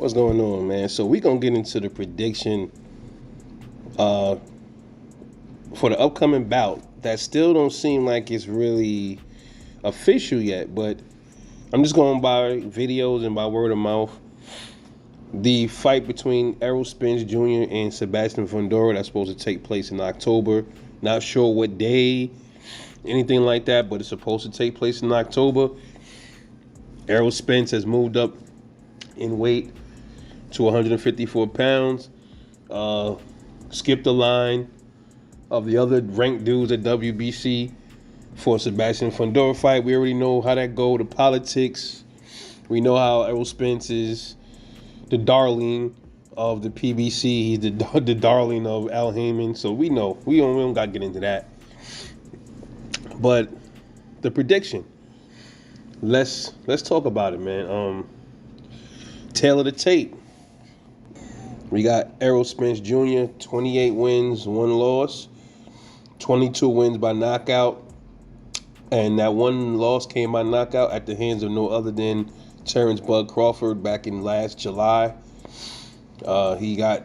What's going on, man? So we gonna get into the prediction uh, for the upcoming bout. That still don't seem like it's really official yet, but I'm just going by videos and by word of mouth. The fight between Errol Spence Jr. and Sebastian Fundora that's supposed to take place in October. Not sure what day, anything like that, but it's supposed to take place in October. Errol Spence has moved up in weight to 154 pounds. Uh, Skipped the line of the other ranked dudes at WBC for Sebastian Fundora fight. We already know how that go. The politics. We know how Errol Spence is the darling of the PBC. He's the darling of Al Heyman. So we know we don't got to get into that. But the prediction. Let's talk about it, man. Tail of the tape. We got Errol Spence Jr., 28 wins, 1 loss, 22 wins by knockout. And that one loss came by knockout at the hands of no other than Terrence Bud Crawford back in last July. He got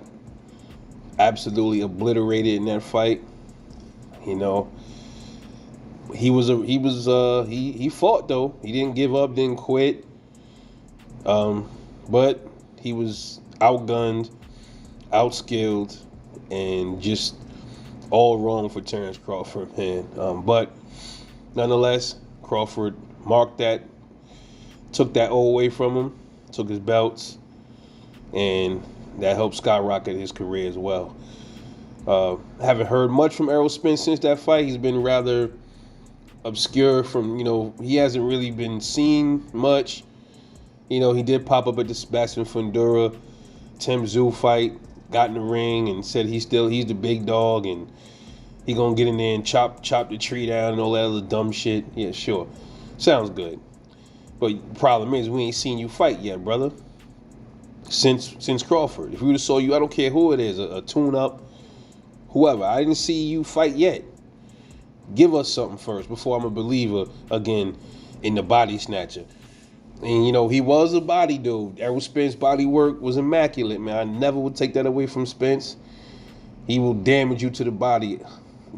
absolutely obliterated in that fight. You know, he fought though. He didn't give up, didn't quit. But he was outgunned, outskilled, and just all wrong for Terrence Crawford, man. But nonetheless, Crawford marked that, took that O away from him, took his belts, and that helped skyrocket his career as well. Haven't heard much from Errol Spence since that fight. He's been rather obscure from, he hasn't really been seen much. He did pop up at the Sebastian Fundora Tim Tszyu fight, got in the ring and said he's the big dog and he gonna get in there and chop the tree down and all that other dumb shit. Yeah, sure. Sounds good. But the problem is we ain't seen you fight yet, brother. Since Crawford. If we would have saw you, I don't care who it is, a tune-up, whoever. I didn't see you fight yet. Give us something first before I'm a believer again in the body snatcher. And, he was a body dude. Errol Spence body work was immaculate, man. I never would take that away from Spence. He will damage you to the body,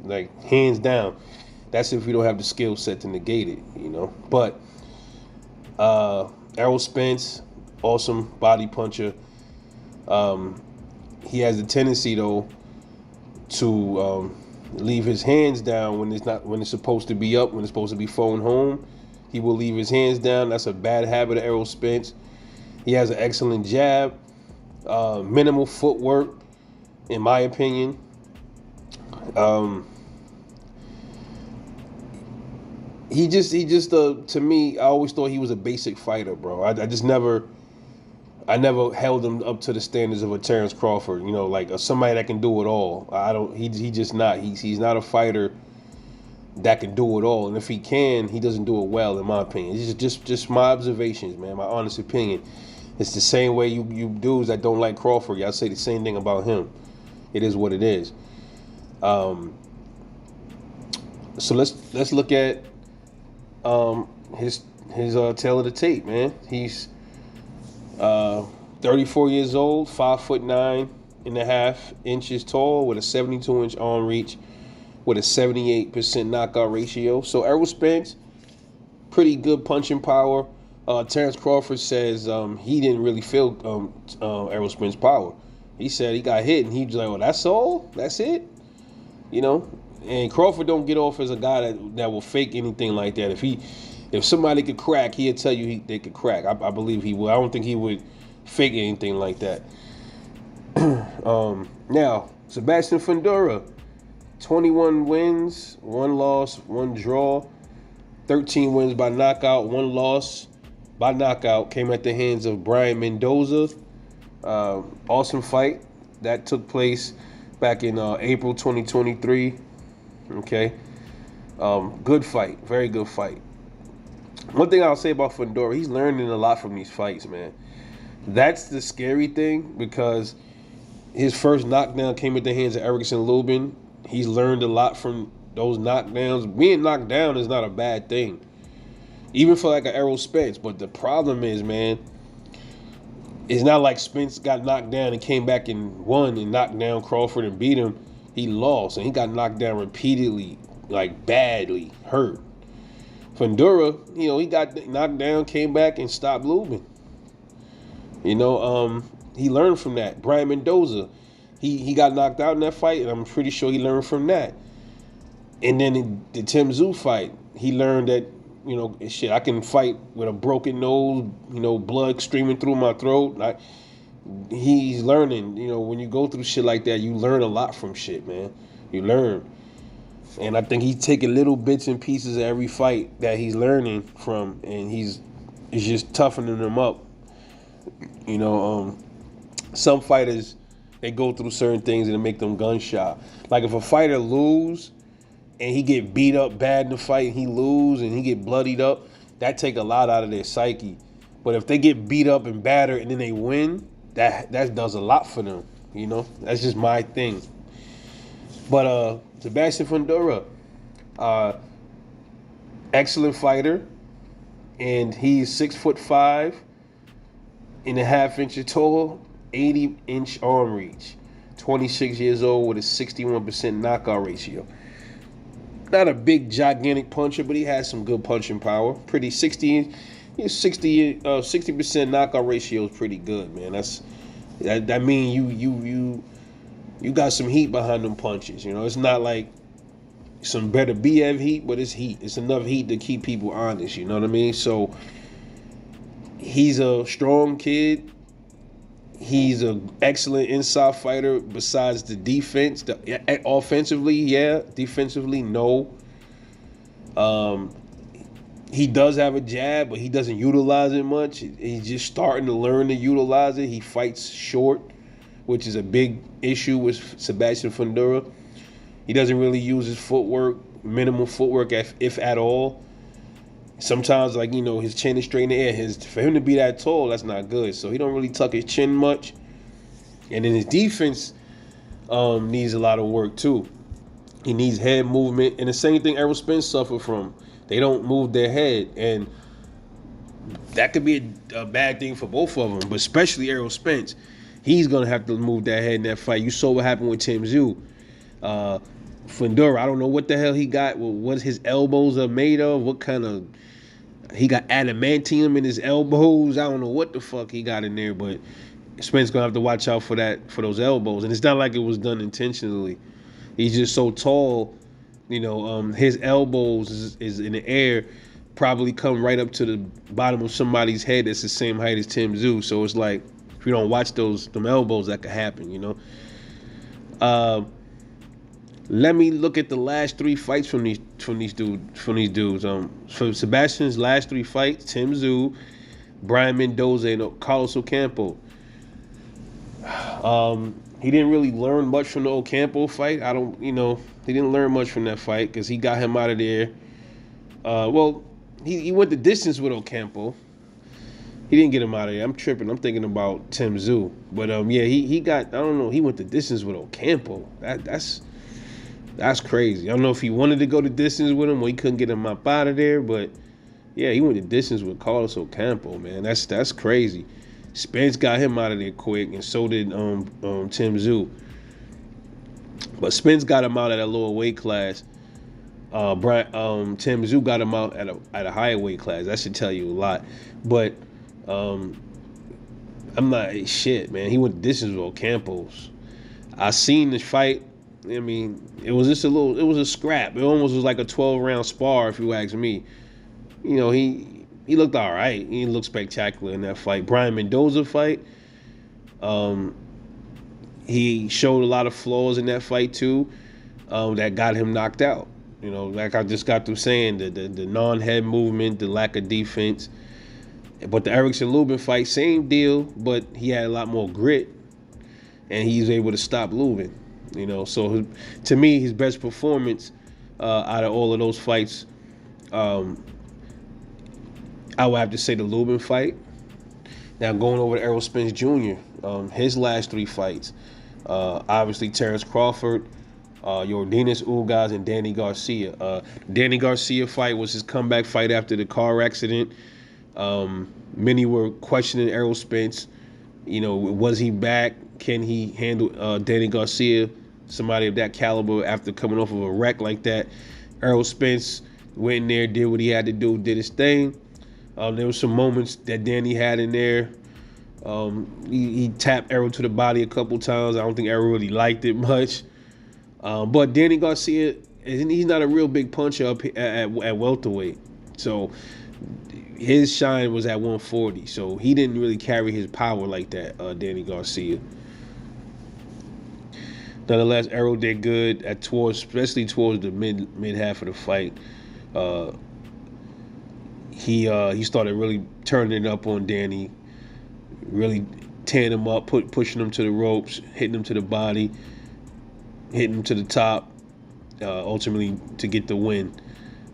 like, hands down. That's if you don't have the skill set to negate it, But Errol Spence, awesome body puncher. He has a tendency, though, to leave his hands down when it's supposed to be up, when it's supposed to be phone home. He will leave his hands down. That's a bad habit of Errol Spence. He has an excellent jab, minimal footwork, in my opinion. He just to me, I always thought he was a basic fighter, bro. I never held him up to the standards of a Terrence Crawford, like somebody that can do it all. He just not. He's not a fighter that can do it all, and if he can, he doesn't do it well, in my opinion. It's just my observations, man, my honest opinion. It's the same way you dudes that don't like Crawford, y'all say the same thing about him. It is what it is. So let's look at his tail of the tape, man. He's 34 years old, 5'9.5" tall, with a 72-inch arm reach, with a 78% knockout ratio. So Errol Spence, pretty good punching power. Terrence Crawford says he didn't really feel Errol Spence's power. He said he got hit and he was like, "Oh, that's all? That's it?" And Crawford don't get off as a guy that will fake anything like that. If somebody could crack, he'd tell you they could crack. I believe he would. I don't think he would fake anything like that. Now, Sebastian Fundora, 21 wins, 1 loss, 1 draw, 13 wins by knockout, 1 loss by knockout, came at the hands of Brian Mendoza. Awesome fight. That took place back in April 2023. Okay. Good fight. Very good fight. One thing I'll say about Fundora, he's learning a lot from these fights, man. That's the scary thing, because his first knockdown came at the hands of Erickson Lubin. He's learned a lot from those knockdowns. Being knocked down is not a bad thing, even for like an Errol Spence. But the problem is, man, It's not like Spence got knocked down and came back and won and knocked down Crawford and beat him. He lost and he got knocked down repeatedly, like badly hurt. Fundora, he got knocked down, came back and stopped losing. He learned from that. Brian Mendoza, he got knocked out in that fight, and I'm pretty sure he learned from that. And then in the Tim Tszyu fight, he learned that, shit, I can fight with a broken nose, blood streaming through my throat. He's learning, when you go through shit like that, you learn a lot from shit, man. You learn. And I think he's taking little bits and pieces of every fight that he's learning from, and he's just toughening them up. Some fighters, they go through certain things and it make them gun shy. Like if a fighter lose and he get beat up bad in the fight, and he lose and he get bloodied up, that take a lot out of their psyche. But if they get beat up and battered and then they win, that does a lot for them. That's just my thing. But Sebastian Fundora, excellent fighter, and he's 6'5" and a half inches tall, 80-inch arm reach, 26 years old with a 61% knockout ratio. Not a big gigantic puncher, but he has some good punching power. Pretty 60% knockout ratio is pretty good, man. That mean you got some heat behind them punches. It's not like some better BF heat, but it's heat. It's enough heat to keep people honest. You know what I mean? So he's a strong kid. He's an excellent inside fighter. Besides the defense, offensively, yeah. Defensively, no. He does have a jab, but he doesn't utilize it much. He's just starting to learn to utilize it. He fights short, which is a big issue with Sebastian Fundora. He doesn't really use his footwork, minimal footwork, if at all. Sometimes, his chin is straight in the air. For him to be that tall, that's not good. So he don't really tuck his chin much. And then his defense needs a lot of work too. He needs head movement. And the same thing Errol Spence suffered from. They don't move their head. And that could be a bad thing for both of them, but especially Errol Spence. He's going to have to move that head in that fight. You saw what happened with Tim Tszyu. Fundora, I don't know what the hell he got, what his elbows are made of, what kind of, he got adamantium in his elbows. I don't know what the fuck he got in there, but Spence going to have to watch out for those elbows. And it's not like it was done intentionally. He's just so tall, his elbows is in the air, probably come right up to the bottom of somebody's head that's the same height as Tim Tszyu. So it's like, if you don't watch them elbows, that could happen, Let me look at the last 3 fights from these dudes. For Sebastian's last 3 fights, Tim Tszyu, Brian Mendoza, and Carlos Ocampo. He didn't really learn much from the Ocampo fight. He didn't learn much from that fight because he got him out of there. He went the distance with Ocampo. He didn't get him out of there. I'm tripping. I'm thinking about Tim Tszyu. But he got, I don't know, he went the distance with Ocampo. That's crazy. I don't know if he wanted to go the distance with him or he couldn't get him up out of there, but yeah, he went the distance with Carlos Ocampo, man. That's crazy. Spence got him out of there quick, and so did Tim Tszyu. But Spence got him out at a lower weight class. Tim Tszyu got him out at a higher weight class. That should tell you a lot. But I'm not shit, man. He went the distance with Ocampo's. I seen the fight. I mean, it was just it was a scrap. It almost was like a 12-round spar, if you ask me. He looked all right. He didn't look spectacular in that fight. Brian Mendoza fight, he showed a lot of flaws in that fight too, that got him knocked out. Like I just got through saying, the non-head movement, the lack of defense. But the Erickson Lubin fight, same deal, but he had a lot more grit, and he was able to stop Lubin. So to me, his best performance out of all of those fights, I would have to say the Lubin fight. Now going over to Errol Spence Jr., his last 3 fights, obviously Terrence Crawford, Yordenis Ugas, and Danny Garcia. Danny Garcia fight was his comeback fight after the car accident. Many were questioning Errol Spence Was he back? Can he handle Danny Garcia, somebody of that caliber, after coming off of a wreck like that? Errol Spence went in there, did what he had to do, did his thing. There was some moments that Danny had in there. He tapped Errol to the body a couple times. I don't think Errol really liked it much. But Danny Garcia, he's not a real big puncher up at welterweight. So his shine was at 140. So he didn't really carry his power like that, Danny Garcia. Nonetheless, Errol did good especially towards the mid half of the fight. Uh, he started really turning it up on Danny, really tearing him up, pushing him to the ropes, hitting him to the body, hitting him to the top, ultimately to get the win.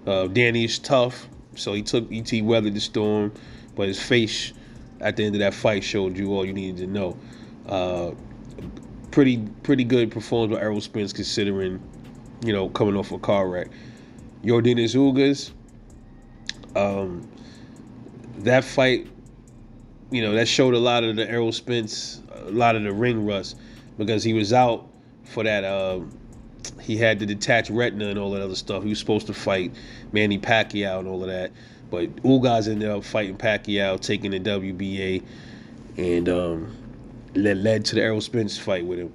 Danny is tough, so he weathered the storm, but his face at the end of that fight showed you all you needed to know. Pretty good performance by Errol Spence, considering coming off a car wreck. Yordenis Ugas, that fight, that showed a lot of the Errol Spence, a lot of the ring rust, because he was out for that. He had the detached retina and all that other stuff. He was supposed to fight Manny Pacquiao and all of that, but Ugas ended up fighting Pacquiao, taking the WBA, and led to the Errol Spence fight with him.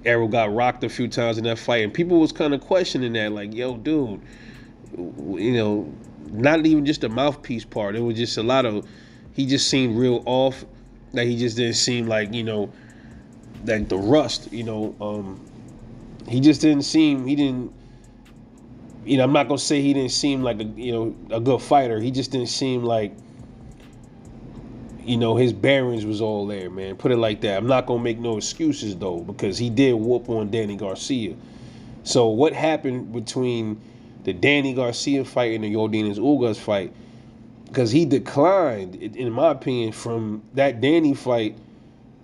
Errol got rocked a few times in that fight, and people was kind of questioning that, like, yo, dude, not even just the mouthpiece part. It was just a lot of, he just seemed real off. Like, he just didn't seem like, like the rust, he just didn't seem, I'm not going to say he didn't seem like a good fighter. He just didn't seem like, his bearings was all there, man. Put it like that. I'm not going to make no excuses, though, because he did whoop on Danny Garcia. So what happened between the Danny Garcia fight and the Yordenis Ugas fight? Because he declined, in my opinion, from that Danny fight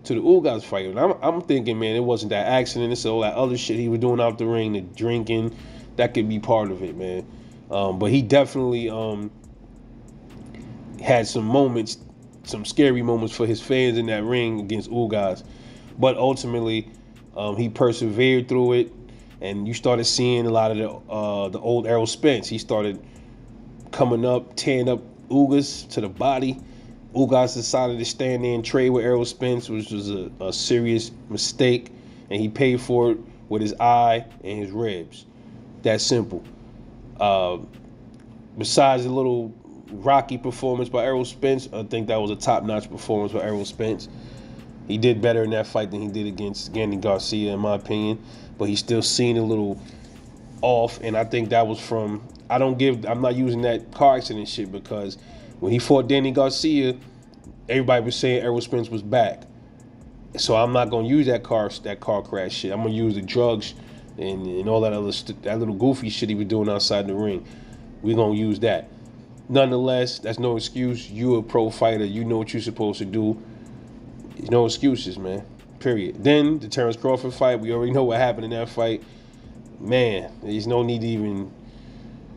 to the Ugas fight. And I'm thinking, man, it wasn't that accident. It's all that other shit he was doing out the ring, the drinking. That could be part of it, man. But he definitely had some moments, some scary moments for his fans in that ring against Ugas. But ultimately, he persevered through it, and you started seeing a lot of the old Errol Spence. He started coming up, tearing up Ugas to the body. Ugas decided to stand there and trade with Errol Spence, which was a serious mistake, and he paid for it with his eye and his ribs. That simple. Besides the little rocky performance by Errol Spence, I think that was a top-notch performance by Errol Spence. He did better in that fight than he did against Danny Garcia, in my opinion, but he still seemed a little off, and I think that was from, I'm not using that car accident shit, because when he fought Danny Garcia, everybody was saying Errol Spence was back. So I'm not gonna use that car crash shit. I'm gonna use the drugs and all that other that little goofy shit he was doing outside the ring. We're gonna use that. Nonetheless, that's no excuse. You a pro fighter. You know what you're supposed to do. No excuses, man. Period. Then the Terrence Crawford fight. We already know what happened in that fight. Man, there's no need to even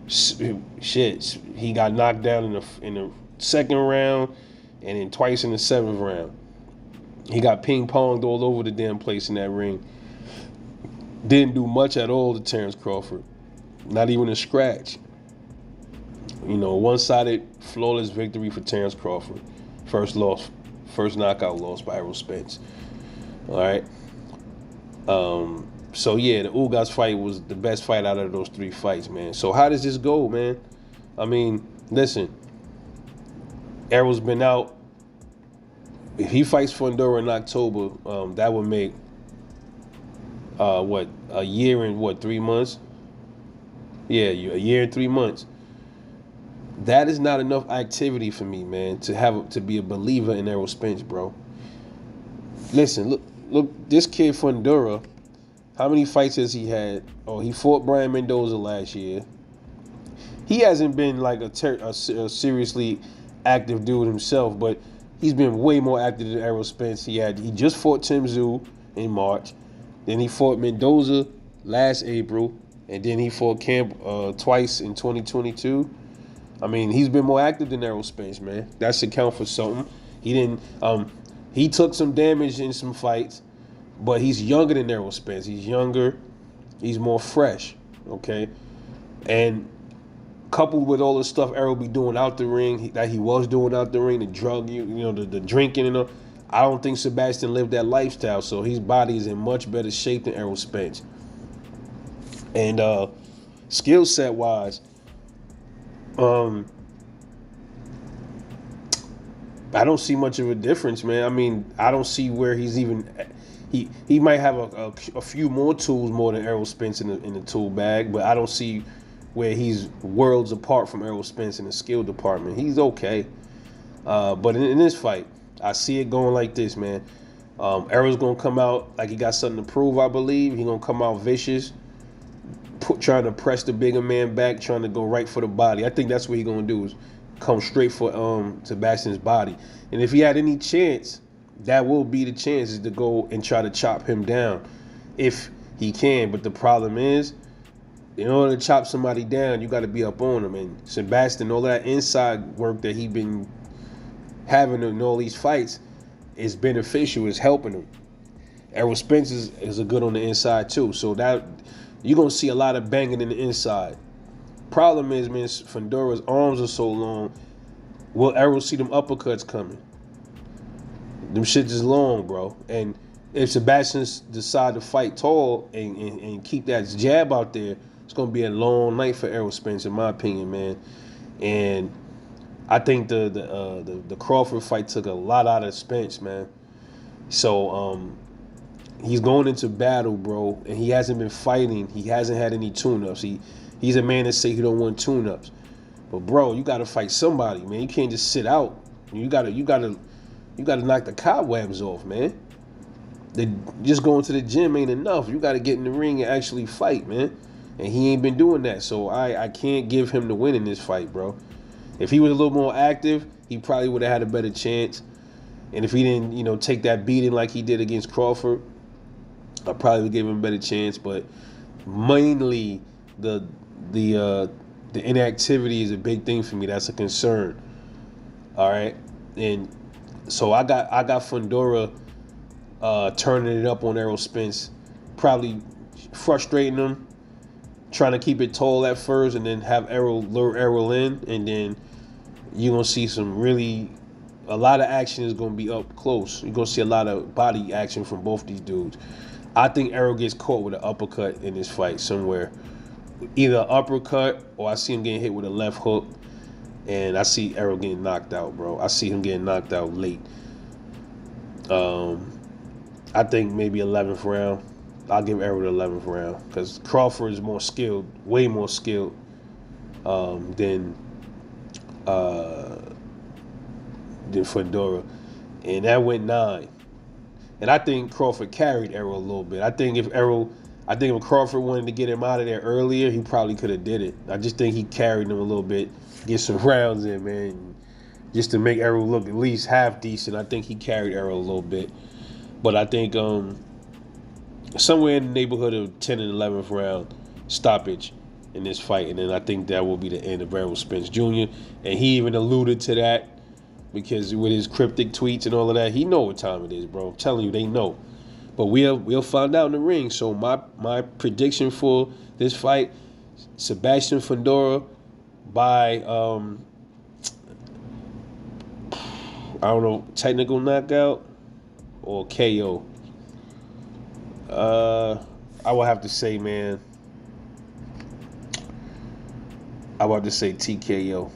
shit. He got knocked down in the second round, and then twice in the seventh round. He got ping-ponged all over the damn place in that ring. Didn't do much at all to Terrence Crawford. Not even a scratch. One-sided, flawless victory for Terrence Crawford. First knockout loss by Errol Spence. All right. So yeah, the Ugas fight was the best fight out of those three fights, man. So how does this go, man? I mean, listen. Errol's been out. If he fights Fundora in October, that would make a year and 3 months? Yeah, a year and 3 months. That is not enough activity for me, man, to be a believer in Errol Spence, bro. Listen, look, this kid Fundora, how many fights has he had? Oh, he fought Brian Mendoza last year. He hasn't been like a seriously active dude himself, but he's been way more active than Errol Spence. He just fought Tim Tszyu in March. Then he fought Mendoza last April, and then he fought Camp twice in 2022. I mean, he's been more active than Errol Spence, man. That should count for something. He didn't. He took some damage in some fights, but he's younger than Errol Spence. He's younger. He's more fresh. Okay, and coupled with all the stuff Errol be doing out the ring, that he was doing out the ring, the drug, the drinking and all, I don't think Sebastian lived that lifestyle. So his body is in much better shape than Errol Spence. And skill set wise, I don't see much of a difference, man. I mean, I don't see where he's even. He might have a few more tools more than Errol Spence in the tool bag, but I don't see where he's worlds apart from Errol Spence in the skill department. He's okay, but in this fight, I see it going like this, man. Errol's gonna come out like he got something to prove. I believe he's gonna come out vicious, trying to press the bigger man back, trying to go right for the body. I think that's what he's gonna do, is come straight for Sebastian's body. And if he had any chance, that will be the chance, is to go and try to chop him down if he can. But the problem is, in order to chop somebody down, you got to be up on him. And Sebastian, all that inside work that he been having in all these fights is beneficial, is helping him. Errol Spence is a good on the inside too. So that you're going to see a lot of banging in the inside. Problem is, man, Fundora's arms are so long. Will Errol see them uppercuts coming? Them shits is long, bro. And if Sebastian decide to fight tall and keep that jab out there, it's going to be a long night for Errol Spence, in my opinion, man. And I think the Crawford fight took a lot out of Spence, man. So he's going into battle, bro, and he hasn't been fighting. He hasn't had any tune-ups. He's a man that say he don't want tune-ups. But bro, you got to fight somebody, man. You can't just sit out. You got to knock the cobwebs off, man. Just going to the gym ain't enough. You got to get in the ring and actually fight, man. And he ain't been doing that. So I can't give him the win in this fight, bro. If he was a little more active, he probably would have had a better chance. And if he didn't, take that beating like he did against Crawford, I probably would give him a better chance. But mainly the inactivity is a big thing for me. That's a concern. All right. And so I got Fundora turning it up on Errol Spence, probably frustrating him, trying to keep it tall at first, and then have Errol lure Errol in, and then you're gonna see a lot of action is gonna be up close. You're gonna see a lot of body action from both these dudes. I think Errol gets caught with an uppercut in this fight somewhere, either an uppercut or I see him getting hit with a left hook. And I see Errol getting knocked out, bro. I see him getting knocked out late. I think maybe 11th round. I'll give Errol the 11th round because Crawford is more skilled, way more skilled than Fundora. And that went 9. And I think Crawford carried Errol a little bit. I think if Crawford wanted to get him out of there earlier, he probably could have did it. I just think he carried him a little bit, get some rounds in, man, just to make Errol look at least half decent. I think he carried Errol a little bit. But I think somewhere in the neighborhood of 10th and 11th round stoppage in this fight. And then I think that will be the end of Errol Spence Jr. And he even alluded to that because with his cryptic tweets and all of that, he know what time it is, bro. I'm telling you, they know. But we'll find out in the ring. So my prediction for this fight, Sebastian Fundora by I don't know, technical knockout or KO. I would have to say, man, I would have to say TKO.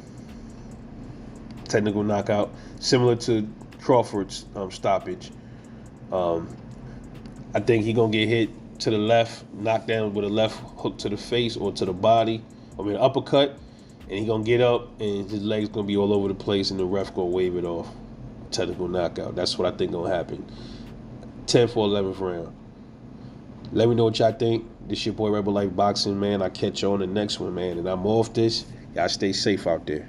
Technical knockout, similar to Crawford's stoppage. I think he's going to get hit to the left, knocked down with a left hook to the face or to the body, uppercut, and he's going to get up and his legs going to be all over the place and the ref going to wave it off. Technical knockout. That's what I think going to happen. 10th or 11th round. Let me know what y'all think. This your boy Rebel Life Boxing, man. I'll catch you on the next one, man. And I'm off this. Y'all stay safe out there.